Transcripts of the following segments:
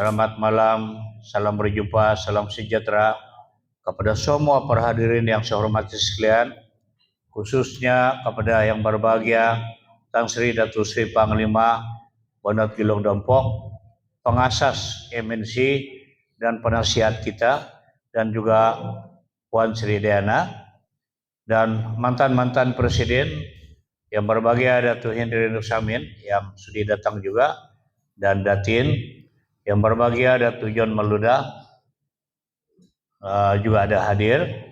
Selamat malam, salam berjumpa, salam sejahtera kepada semua para hadirin yang saya hormati sekalian, khususnya kepada yang berbahagia Tan Sri Datuk Sri Panglima Bonot Gilong Dompok, pengasas MNC dan penasihat kita, dan juga Puan Sri Diana, dan mantan-mantan presiden yang berbahagia Datuk Hendri Nur Samin yang sudah datang juga, dan Datin yang berbahagia Datuk John Maluda juga ada hadir,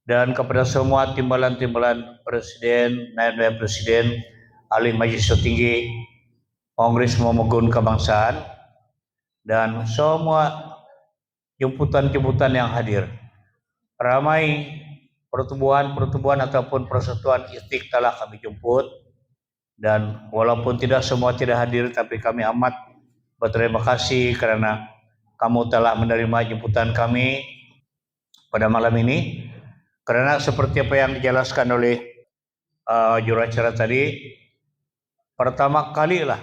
dan kepada semua timbalan-timbalan presiden, naib presiden, ahli majelis tertinggi Kongres Pemuda Kebangsaan, dan semua jemputan-jemputan yang hadir. Ramai pertemuan ataupun persatuan istik telah kami jemput, dan walaupun tidak semua tidak hadir, tapi kami amat berterima kasih karena kamu telah menerima jemputan kami pada malam ini. Karena seperti apa yang dijelaskan oleh juruacara tadi, pertama kali lah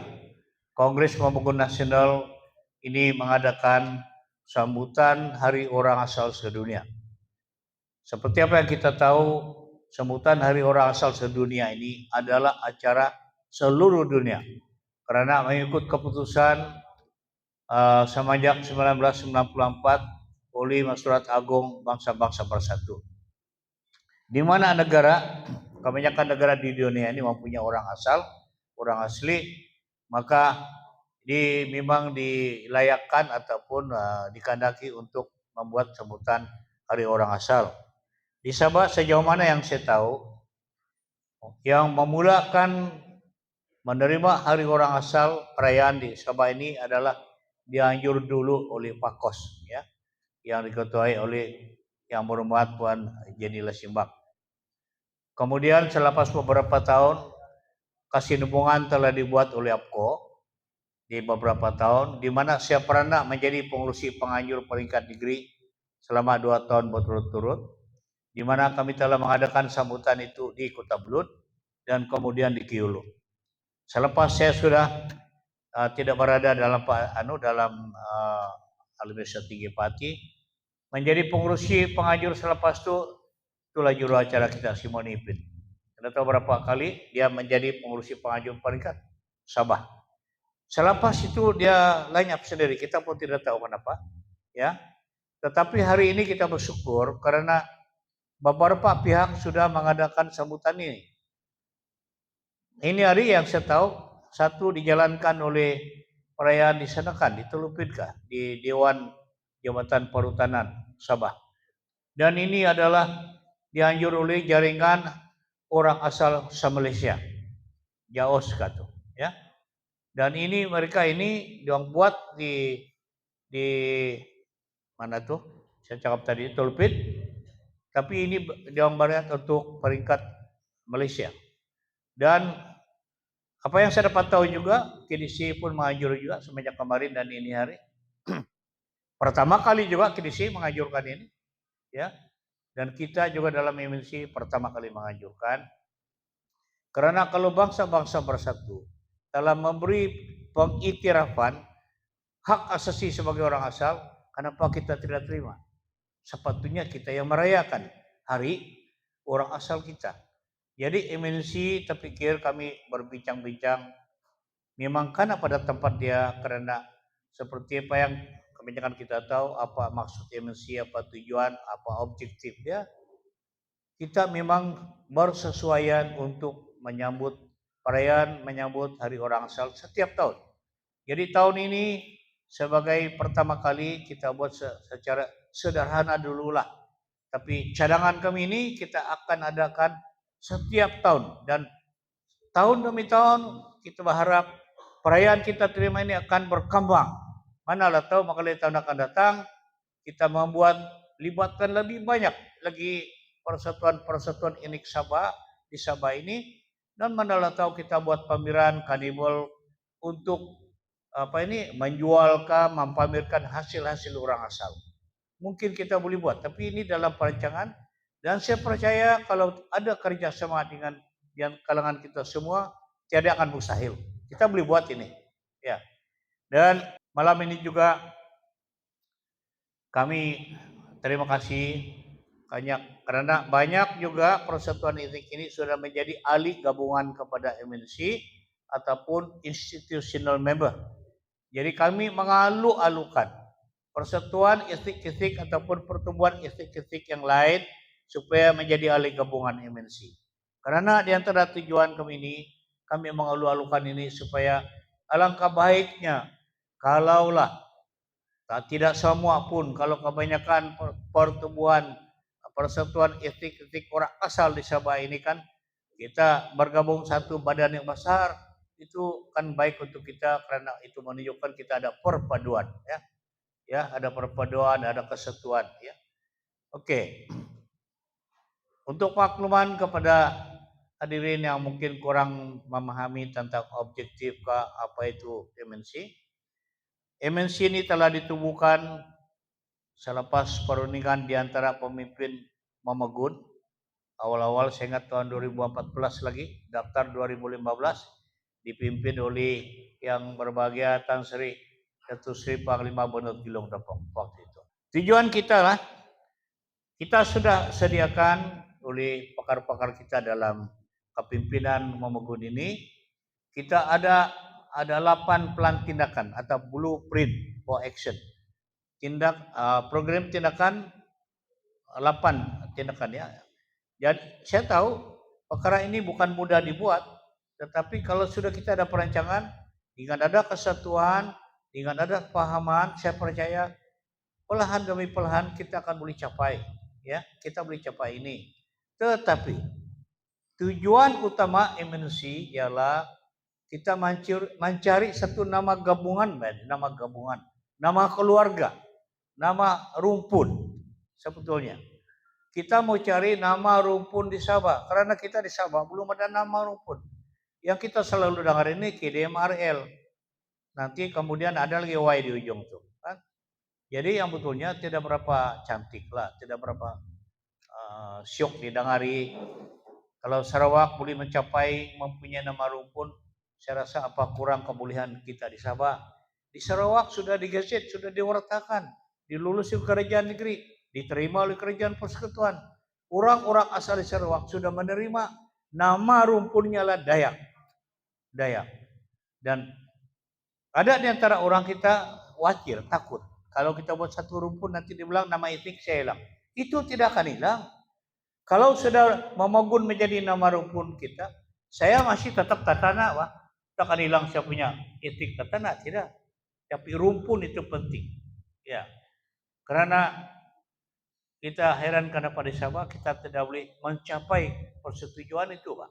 Kongres Pemuda Nasional ini mengadakan sambutan Hari Orang Asal Sedunia. Seperti apa yang kita tahu, sambutan Hari Orang Asal Sedunia ini adalah acara seluruh dunia, karena mengikut keputusan semenjak 1994 oleh Masyarakat Agung Bangsa-Bangsa Bersatu, di mana kebanyakan negara di dunia ini mempunyai orang asal, orang asli, maka memang dilayakkan ataupun dikehendaki untuk membuat sambutan Hari Orang Asal. Di Sabah, sejauh mana yang saya tahu, yang memulakan menerima Hari Orang Asal perayaan di Sabah ini adalah dianjur dulu oleh Pak Kos, ya, yang diketuai oleh Yang Berhormat Puan Jenny Lesimbak. Kemudian selepas beberapa tahun, kesinambungan telah dibuat oleh APKO di beberapa tahun, di mana saya pernah menjadi pengurusi penganjur peringkat negeri selama 2 tahun berturut-turut, di mana kami telah mengadakan sambutan itu di Kota Belud dan kemudian di Kiulu. Selepas saya sudah tidak berada dalam Administrasi Tinggi Pati, menjadi pengurusi penganjur selepas itulah juru acara kita Simon Ipin. Tidak tahu berapa kali dia menjadi pengurusi penganjur peringkat Sabah. Selepas itu dia lenyap sendiri, kita pun tidak tahu kenapa, ya. Tetapi hari ini kita bersyukur karena beberapa pihak sudah mengadakan sambutan ini. Ini hari yang saya tahu satu dijalankan oleh perayaan disanakan di Telupinka, di Dewan Jabatan Perhutanan Sabah. Dan ini adalah dianjur oleh jaringan orang asal Malaysia, JAOS kata, ya. Dan ini mereka ini yang buat di mana tuh? Saya cakap tadi Telupin, tapi ini yang barat untuk peringkat Malaysia. Dan apa yang saya dapat tahu juga, KDC pun menganjur juga semenjak kemarin dan ini hari. Pertama kali juga KDC menganjurkan ini, ya. Dan kita juga dalam MNC pertama kali menganjurkan. Karena kalau bangsa-bangsa bersatu telah memberi pengiktirafan hak asasi sebagai orang asal, kenapa kita tidak terima? Sepatutnya kita yang merayakan Hari Orang Asal kita. Jadi MNC terpikir kami berbincang-bincang, memang karena pada tempat dia, karena seperti apa yang kebanyakan kita tahu apa maksud MNC, apa tujuan, apa objektif dia. Kita memang bersesuaian untuk menyambut perayaan, menyambut Hari Orang Asal setiap tahun. Jadi tahun ini sebagai pertama kali kita buat secara sederhana dululah. Tapi cadangan kami ini kita akan adakan setiap tahun, dan tahun demi tahun kita berharap perayaan kita terima ini akan berkembang. Manalah tahu makanya tahun akan datang kita libatkan lebih banyak lagi persatuan-persatuan unik Sabah di Sabah ini, dan manalah tahu kita buat pameran karnival untuk menjualkan, mempamerkan hasil-hasil orang asal. Mungkin kita boleh buat, tapi ini dalam perancangan. Dan saya percaya kalau ada kerjasama dengan yang kalangan kita semua, tiada akan mustahil. Kita boleh buat ini, ya. Dan malam ini juga kami terima kasih karena banyak juga persatuan etnik ini sudah menjadi ahli gabungan kepada MNC ataupun institutional member. Jadi kami mengalu-alukan persatuan etnik-etnik ataupun pertumbuhan etnik-etnik yang lain supaya menjadi ahli gabungan MNC. Karena di antara tujuan kami ini, kami mengalu-alukan ini supaya alangkah baiknya kalaulah tidak semua pun, kalau kebanyakan pertumbuhan persatuan etnik-etnik orang asal di Sabah ini kan kita bergabung satu badan yang besar, itu kan baik untuk kita karena itu menunjukkan kita ada perpaduan, ya ada perpaduan, ada kesatuan, ya. Oke. Untuk makluman kepada hadirin yang mungkin kurang memahami tentang objektif apa itu MNC. MNC ini telah ditubuhkan selepas perundingan di antara pemimpin Mamegun. Awal-awal saya ingat tahun 2014 lagi, daftar 2015, dipimpin oleh yang berbahagia Tan Sri Datuk Sri Panglima Benut Gilong Dapong waktu itu. Tujuan kita lah, kita sudah sediakan oleh pakar-pakar kita dalam kepimpinan Mamegun ini, kita ada 8 plan tindakan atau blueprint for action. Program tindakan 8 tindakan, ya. Jadi saya tahu perkara ini bukan mudah dibuat, tetapi kalau sudah kita ada perancangan, dengan ada kesatuan, dengan ada pahaman, saya percaya perlahan demi perlahan kita akan boleh capai, ya. Kita boleh capai ini. Tetapi tujuan utama MNC ialah kita mencari satu nama gabungan, nama keluarga, nama rumpun. Sebetulnya kita mau cari nama rumpun di Sabah, karena kita di Sabah belum ada nama rumpun. Yang kita selalu dengar ini KDMRL. Nanti kemudian ada lagi Y di ujung tuh, kan? Jadi yang betulnya tidak berapa cantik lah, tidak berapa syok didengari. Kalau Sarawak boleh mencapai mempunyai nama rumpun, saya rasa apa kurang kebolehan kita di Sabah. Di Sarawak sudah digeset, sudah diwartakan, dilulus ke kerajaan negeri, diterima oleh kerajaan persekutuan. Orang-orang asal di Sarawak sudah menerima nama rumpunnya lah Dayak. Dan ada di antara orang kita khawatir, takut. Kalau kita buat satu rumpun nanti dibilang nama etnik saya hilang. Itu tidak akan hilang. Kalau sudah Mamegun menjadi nama rumpun kita, saya masih tetap Tatana, wah. Tak akan hilang saya punya etnik Tatana, tidak. Tapi rumpun itu penting, ya. Karena kita heran karena pada Sabah kita tidak boleh mencapai persetujuan itu, Pak.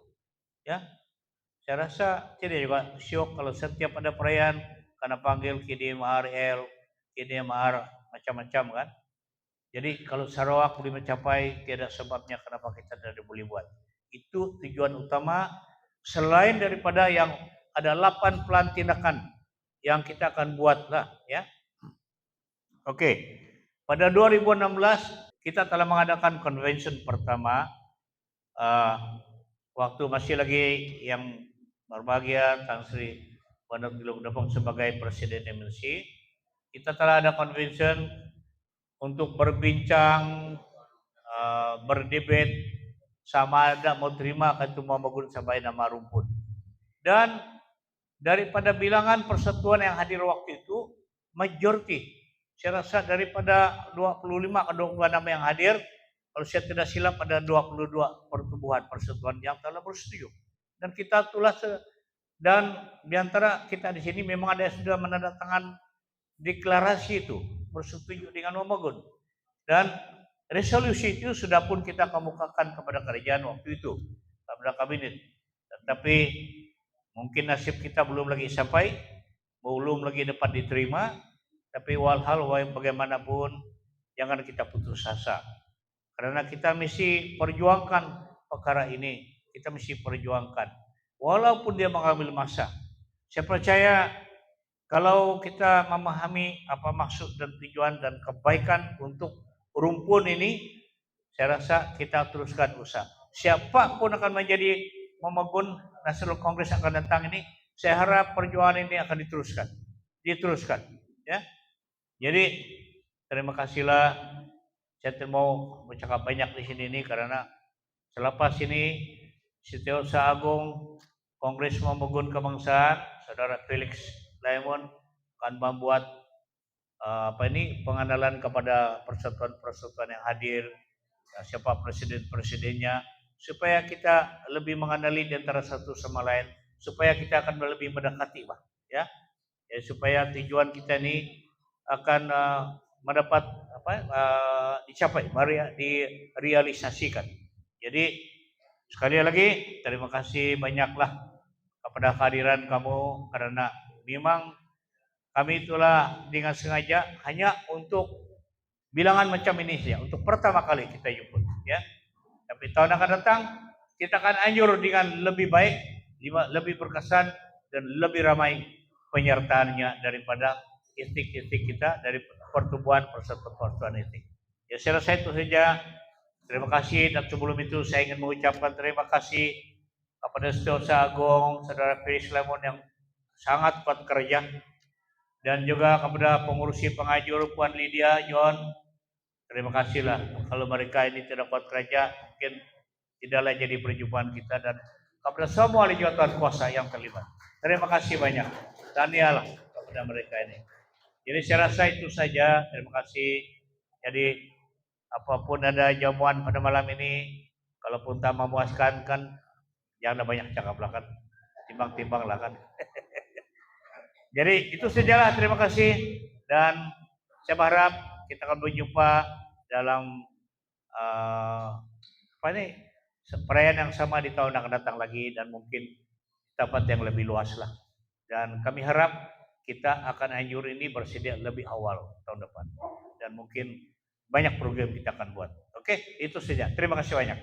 Ya, saya rasa tidak juga syok kalau setiap ada perayaan karena panggil KDMRL, KDMR macam-macam kan. Jadi kalau Sarawak boleh mencapai, tiada sebabnya kenapa kita tidak boleh buat. Itu tujuan utama, selain daripada yang ada 8 plan tindakan yang kita akan buat lah, ya. Oke. Pada 2016 kita telah mengadakan convention pertama, waktu masih lagi yang berbahagia Tan Sri Benut Gilong Dapong sebagai Presiden MNC. Kita telah ada convention untuk berbincang, berdebat sama ada mau terima atau mau Mamegun sampai nama rumpun. Dan daripada bilangan persatuan yang hadir waktu itu, majority, saya rasa daripada 25 ke 26 yang hadir, kalau saya tidak silap ada 22 pertumbuhan persatuan yang telah bersetuju. Dan kita tulis, dan diantara kita di sini memang ada yang sudah menandatangan deklarasi itu bersetuju dengan Mamegun. Dan resolusi itu sudah pun kita kemukakan kepada kerajaan waktu itu, kepada kabinet. Tetapi mungkin nasib kita belum lagi sampai, belum lagi dapat diterima. Tapi walhal bagaimanapun jangan kita putus asa. Karena kita mesti perjuangkan perkara ini, kita mesti perjuangkan. Walaupun dia mengambil masa. Saya percaya kalau kita memahami apa maksud dan tujuan dan kebaikan untuk rumpun ini, saya rasa kita teruskan usaha. Siapa pun akan menjadi Mamegun Nasional Kongres akan datang ini, saya harap perjuangan ini akan diteruskan. ya. Jadi terima kasihlah. Saya tidak mau bercakap banyak di sini ini karena selepas ini Setiausaha Agung Kongres Momogun Kebangsaan, Saudara Felix Laemon akan membuat pengenalan kepada persatuan-persatuan yang hadir, siapa presiden-presidennya, supaya kita lebih mengenali di antara satu sama lain, supaya kita akan lebih mendekati, Pak, ya. Supaya tujuan kita ini akan mendapat dicapai, direalisasikan. Jadi sekali lagi terima kasih banyaklah kepada kehadiran kamu, karena memang kami itulah dengan sengaja hanya untuk bilangan macam ini saja, untuk pertama kali kita jemput, ya. Tapi tahun akan datang kita akan anjur dengan lebih baik, lebih berkesan dan lebih ramai penyertaannya daripada itik-itik kita dari pertumbuhan persatuan itik. Ya, saya rasa itu saja. Terima kasih, dan sebelum itu saya ingin mengucapkan terima kasih kepada Setiausaha Agung Saudara Felix Laemon yang sangat kuat kerja, dan juga kepada pengurusi pengajur Puan Lydia John. Terima kasihlah, kalau mereka ini tidak kuat kerja mungkin tidaklah jadi perjumpaan kita, dan kepada semua jabatan kuasa yang terlibat. Terima kasih banyak. Daniel kepada mereka ini. Jadi saya rasa itu saja. Terima kasih. Jadi apapun ada jamuan pada malam ini, kalaupun tak memuaskan kan jangan banyak cakap lah kan, timbang-timbang lah kan. Jadi itu sajalah, terima kasih, dan saya berharap kita akan berjumpa dalam perayaan yang sama di tahun yang akan datang lagi, dan mungkin tempat yang lebih luas lah. Dan kami harap kita akan anjur ini bersedia lebih awal tahun depan, dan mungkin banyak program kita akan buat. Oke, itu saja. Terima kasih banyak.